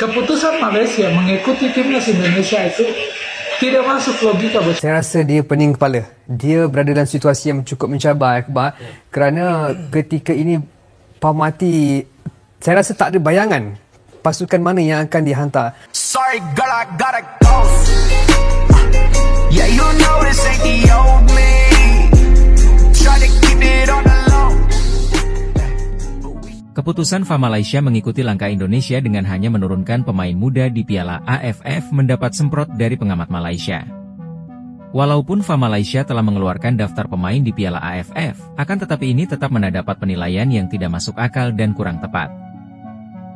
Keputusan Malaysia mengikuti timnas Indonesia itu tidak masuk logika, bos. Saya rasa dia pening kepala. Dia berada dalam situasi yang cukup mencabar, Akbar. Kerana ketika ini Parmati, saya rasa tak ada bayangan pasukan mana yang akan dihantar. Sorry girl, I gotta go. Yeah, you know this ain't the old me. Try to keep it on the low. Keputusan FA Malaysia mengikuti langkah Indonesia dengan hanya menurunkan pemain muda di Piala AFF mendapat semprot dari pengamat Malaysia. Walaupun FA Malaysia telah mengeluarkan daftar pemain di Piala AFF, akan tetapi ini tetap mendapat penilaian yang tidak masuk akal dan kurang tepat.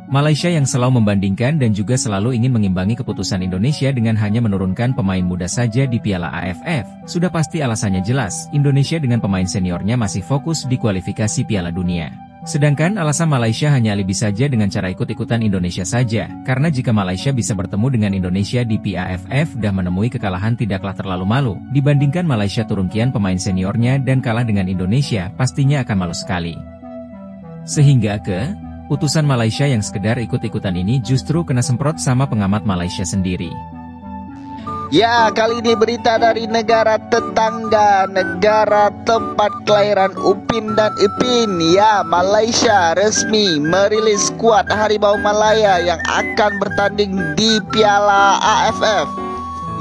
Malaysia yang selalu membandingkan dan juga selalu ingin mengimbangi keputusan Indonesia dengan hanya menurunkan pemain muda saja di Piala AFF, sudah pasti alasannya jelas, Indonesia dengan pemain seniornya masih fokus di kualifikasi Piala Dunia. Sedangkan alasan Malaysia hanya alibi saja dengan cara ikut-ikutan Indonesia saja, karena jika Malaysia bisa bertemu dengan Indonesia di PAFF dan menemui kekalahan tidaklah terlalu malu, dibandingkan Malaysia turun kian pemain seniornya dan kalah dengan Indonesia, pastinya akan malu sekali. Sehingga utusan Malaysia yang sekedar ikut-ikutan ini justru kena semprot sama pengamat Malaysia sendiri. Ya, kali ini berita dari negara tetangga, negara tempat kelahiran Upin dan Ipin. Ya, Malaysia resmi merilis skuad Harimau Malaya yang akan bertanding di Piala AFF.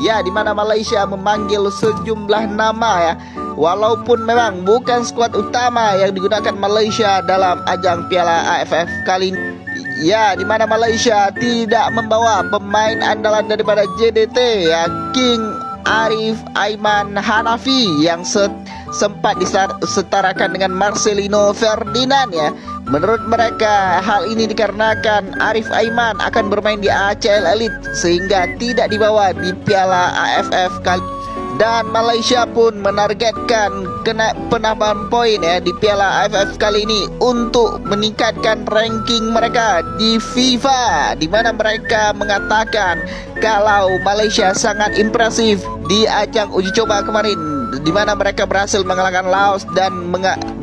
Ya, di mana Malaysia memanggil sejumlah nama ya. Walaupun memang bukan skuad utama yang digunakan Malaysia dalam ajang Piala AFF kali ini. Ya, di mana Malaysia tidak membawa pemain andalan daripada JDT ya, King Arif Aiman Hanafi yang sempat disetarakan dengan Marcelino Ferdinand ya. Menurut mereka, hal ini dikarenakan Arif Aiman akan bermain di ACL Elite sehingga tidak dibawa di Piala AFF kali. Dan Malaysia pun menargetkan kena penambahan poin ya di Piala AFF kali ini untuk meningkatkan ranking mereka di FIFA, di mana mereka mengatakan kalau Malaysia sangat impresif di ajang uji coba kemarin, di mana mereka berhasil mengalahkan Laos dan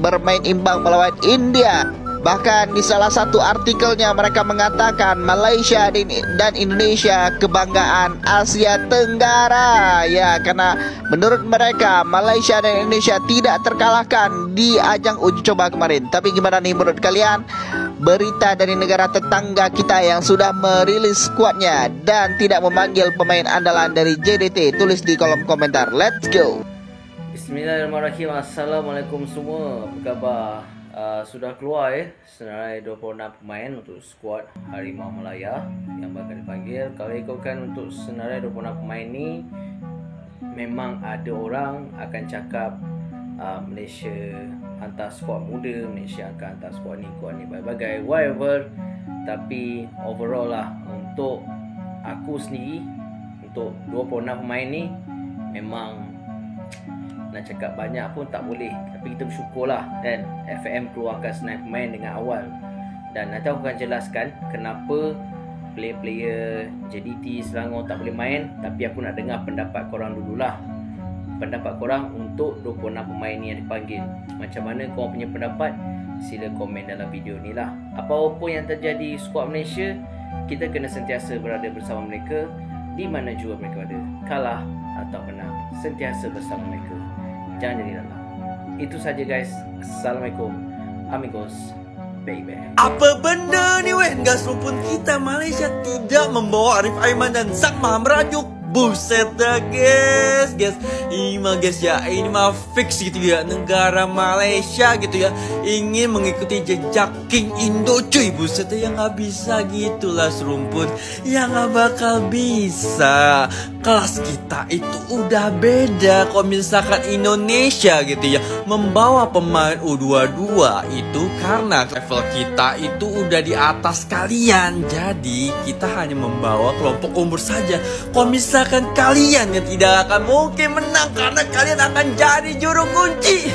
bermain imbang melawan India. Bahkan di salah satu artikelnya mereka mengatakan Malaysia dan Indonesia kebanggaan Asia Tenggara. Ya, karena menurut mereka Malaysia dan Indonesia tidak terkalahkan di ajang uji coba kemarin. Tapi gimana nih menurut kalian? Berita dari negara tetangga kita yang sudah merilis skuadnya dan tidak memanggil pemain andalan dari JDT, tulis di kolom komentar. Let's go. Bismillahirrahmanirrahim. Assalamualaikum semua. Apa khabar? Sudah keluar senarai 26 pemain untuk skuad Harimau Malaya yang bakal dipanggil. Kalau ikutkan untuk senarai 26 pemain ni, memang ada orang akan cakap Malaysia hantar skuad muda, Malaysia akan hantar skuad ni berbagai whatever. Tapi overall lah, untuk aku sendiri, untuk 26 pemain ni memang nak cakap banyak pun tak boleh, tapi kita bersyukurlah kan FAM keluarkan senarai pemain dengan awal. Dan nanti aku akan jelaskan kenapa player-player JDT Selangor tak boleh main. Tapi aku nak dengar pendapat korang dululah, pendapat korang untuk 26 pemain ni yang dipanggil. Macam mana korang punya pendapat? Sila komen dalam video ni lah. Apa-apa yang terjadi skuad Malaysia, kita kena sentiasa berada bersama mereka di mana jua mereka ada, kalah atau menang, sentiasa bersama mereka. Jangan jadi lelah. Itu saja guys. Assalamualaikum amigos baby. Apa benda ni weh? Gas rumpun kita Malaysia tidak membawa Arif Aiman dan Zakma merajuk. Buset dah guys. Ini mah guys ya, ini mah fix gitu ya. Negara Malaysia gitu ya ingin mengikuti jejak King Indo cuy. Buset ya, nggak bisa gitulah serumpun. Ya nggak bakal bisa. Kelas kita itu udah beda. Kalau misalkan Indonesia gitu ya membawa pemain U22 itu karena level kita itu udah di atas kalian. Jadi kita hanya membawa kelompok umur saja. Kalau misalkan kalian yang tidak akan mungkin menang karena kalian akan jadi juru kunci.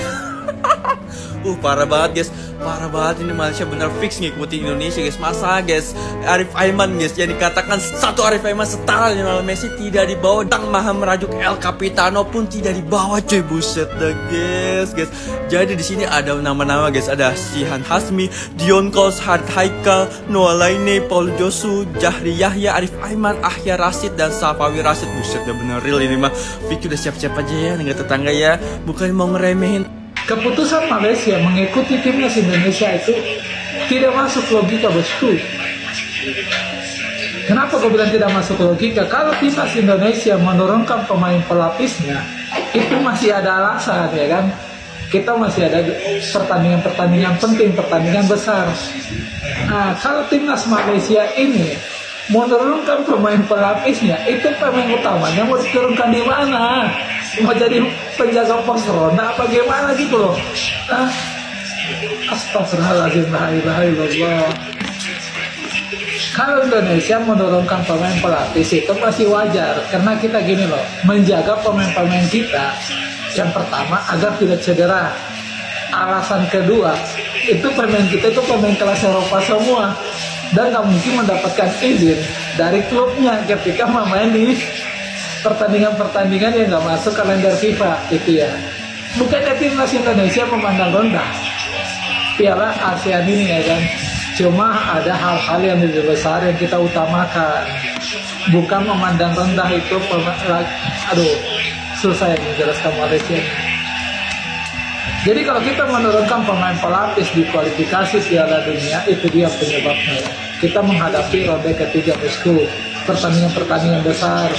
Parah banget guys. Parah banget ini Malaysia benar fix ngikutin Indonesia guys. Masa guys Arif Aiman guys yang dikatakan satu Arif Aiman setara Lionel Messi tidak dibawa. Tang Maha Merajuk El Capitano pun tidak dibawa cuy. Buset dah guys. Jadi di sini ada nama-nama guys. Ada Sihan Hasmi, Dion Kos, Harit Haikal, Noah Laine, Paul Josu, Jahri Yahya, Arif Aiman, Ahya Rashid dan Safawi Rashid. Buset dah bener real ini mah. Vicky udah siap-siap aja ya negara tetangga ya. Bukan mau ngeremehin. Keputusan Malaysia mengikuti timnas Indonesia itu tidak masuk logika bosku. Kenapa kau bilang tidak masuk logika? Kalau timnas Indonesia menurunkan pemain pelapisnya, itu masih ada alasan ya kan? Kita masih ada pertandingan-pertandingan penting, pertandingan besar. Nah, kalau timnas Malaysia ini menurunkan pemain pelapisnya, itu pemain utamanya mau diturunkan di mana? Mau jadi penjaga pos ronda apa gimana gitu loh. Astagfirullahaladzim, la ilaha illallah. Kalau Indonesia menurunkan pemain pelapis itu masih wajar, karena kita gini loh, menjaga pemain-pemain kita. Yang pertama agar tidak cedera. Alasan kedua, itu pemain kita itu pemain kelas Eropa semua, dan nggak mungkin mendapatkan izin dari klubnya ketika main di pertandingan-pertandingan yang nggak masuk kalender FIFA itu ya. Bukannya timnas Indonesia memandang rendah Piala ASEAN ini ya kan. Cuma ada hal-hal yang lebih besar yang kita utamakan, bukan memandang rendah itu. Susah ya menjelaskan Malaysia. Jadi kalau kita menurunkan pemain pelapis di kualifikasi Piala Dunia, itu dia penyebabnya. Kita menghadapi ronde ketiga bosku, pertandingan-pertandingan besar.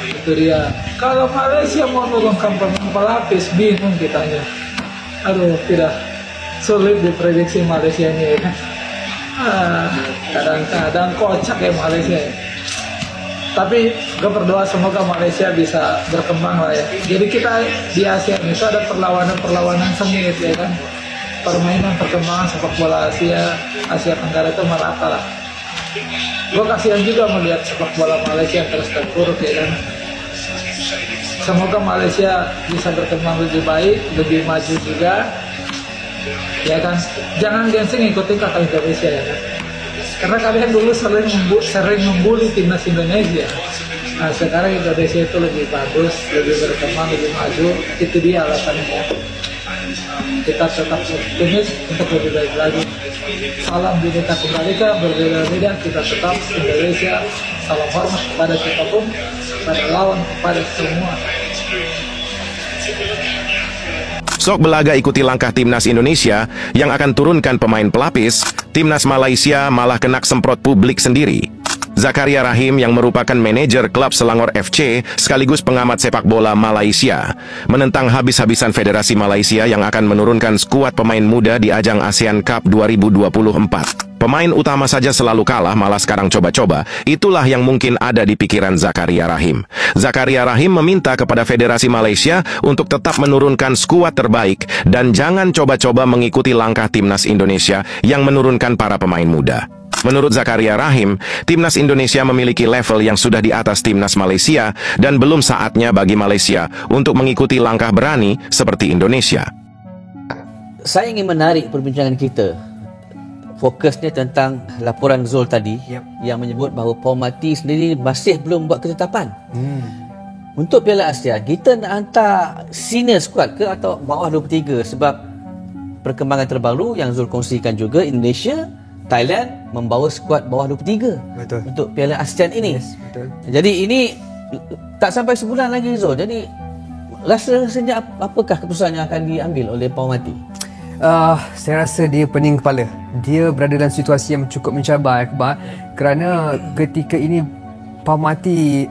Itu dia. Kalau Malaysia mau menurunkan pemain pelapis, bingung kitanya. Tidak sulit diprediksi Malaysia ini. Kadang-kadang kocak ya Malaysia. Tapi gue berdoa semoga Malaysia bisa berkembang lah ya. Jadi kita di ASEAN itu ada perlawanan sengit ya kan. Permainan perkembangan sepak bola Asia Tenggara itu merata lah. Gue kasihan juga melihat sepak bola Malaysia yang terus terpuruk ya kan. Semoga Malaysia bisa berkembang lebih baik, lebih maju juga, ya kan. Jangan gengsi ngikutin kata Indonesia ya kan. Karena kalian dulu sering membuli timnas Indonesia. Nah sekarang Indonesia itu lebih bagus, lebih berkembang, lebih maju. Itu dia alasannya. Kita tetap optimis untuk lebih baik lagi. Salam Bhinneka Tunggal Ika, berbeda-beda kita tetap Indonesia. Salam hormat kepada siapapun, kepada lawan, kepada semua. Sok belaga ikuti langkah timnas Indonesia yang akan turunkan pemain pelapis. Timnas Malaysia malah kena semprot publik sendiri. Zakaria Rahim yang merupakan manajer klub Selangor FC sekaligus pengamat sepak bola Malaysia menentang habis-habisan Federasi Malaysia yang akan menurunkan skuad pemain muda di ajang ASEAN Cup 2024. Pemain utama saja selalu kalah, malah sekarang coba-coba. Itulah yang mungkin ada di pikiran Zakaria Rahim. Zakaria Rahim meminta kepada Federasi Malaysia untuk tetap menurunkan skuad terbaik dan jangan coba-coba mengikuti langkah timnas Indonesia yang menurunkan para pemain muda. Menurut Zakaria Rahim, timnas Indonesia memiliki level yang sudah di atas timnas Malaysia dan belum saatnya bagi Malaysia untuk mengikuti langkah berani seperti Indonesia. Saya ingin menarik perbincangan kita. Fokusnya tentang laporan Zul tadi yang menyebut bahawa Paumati sendiri masih belum buat ketetapan. Untuk Piala Asia, kita nak hantar senior squad ke atau bawah 23 sebab perkembangan terbaru yang Zul kongsikan juga Indonesia, Thailand membawa skuad bawah 23 betul. Untuk Piala ASEAN ini. Yes, betul. Jadi ini tak sampai sebulan lagi Zul. Jadi rasanya apakah keputusan yang akan diambil oleh Paumati? Saya rasa dia pening kepala. Dia berada dalam situasi yang cukup mencabar Akbar, kerana ketika ini Paumati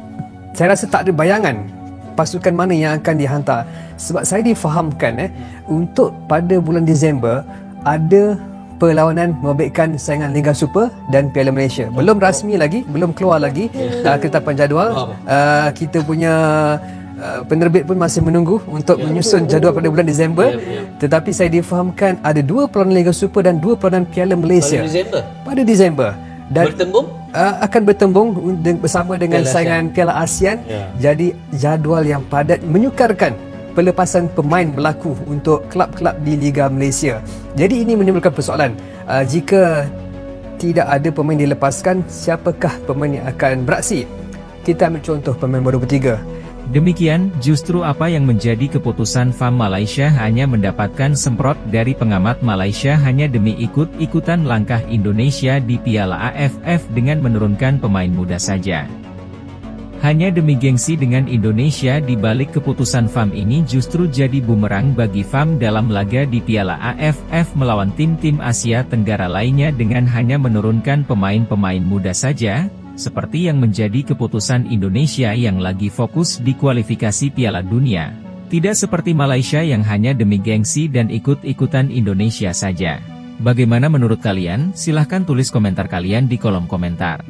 saya rasa tak ada bayangan pasukan mana yang akan dihantar. Sebab saya difahamkan untuk pada bulan Disember ada perlawanan membabitkan saingan Liga Super dan Piala Malaysia. Belum rasmi lagi, belum keluar lagi ketetapan jadual. Kita punya penerbit pun masih menunggu untuk menyusun jadual pada bulan Disember. Tetapi saya difahamkan ada 2 perlawanan Liga Super dan 2 perlawanan Piala Malaysia pada Disember. Dan bertembung? Akan bertembung bersama dengan saingan Piala ASEAN. Jadi jadual yang padat menyukarkan pelepasan pemain berlaku untuk kelab-kelab di Liga Malaysia. Jadi ini menimbulkan persoalan. Jika tidak ada pemain dilepaskan, siapakah pemain yang akan beraksi? Kita ambil contoh pemain baru bertiga. Demikian, justru apa yang menjadi keputusan FAM Malaysia hanya mendapatkan semprot dari pengamat Malaysia hanya demi ikut-ikutan langkah Indonesia di Piala AFF dengan menurunkan pemain muda saja. Hanya demi gengsi dengan Indonesia di balik keputusan FAM ini justru jadi bumerang bagi FAM dalam laga di Piala AFF melawan tim-tim Asia Tenggara lainnya dengan hanya menurunkan pemain-pemain muda saja, seperti yang menjadi keputusan Indonesia yang lagi fokus di kualifikasi Piala Dunia. Tidak seperti Malaysia yang hanya demi gengsi dan ikut-ikutan Indonesia saja. Bagaimana menurut kalian? Silahkan tulis komentar kalian di kolom komentar.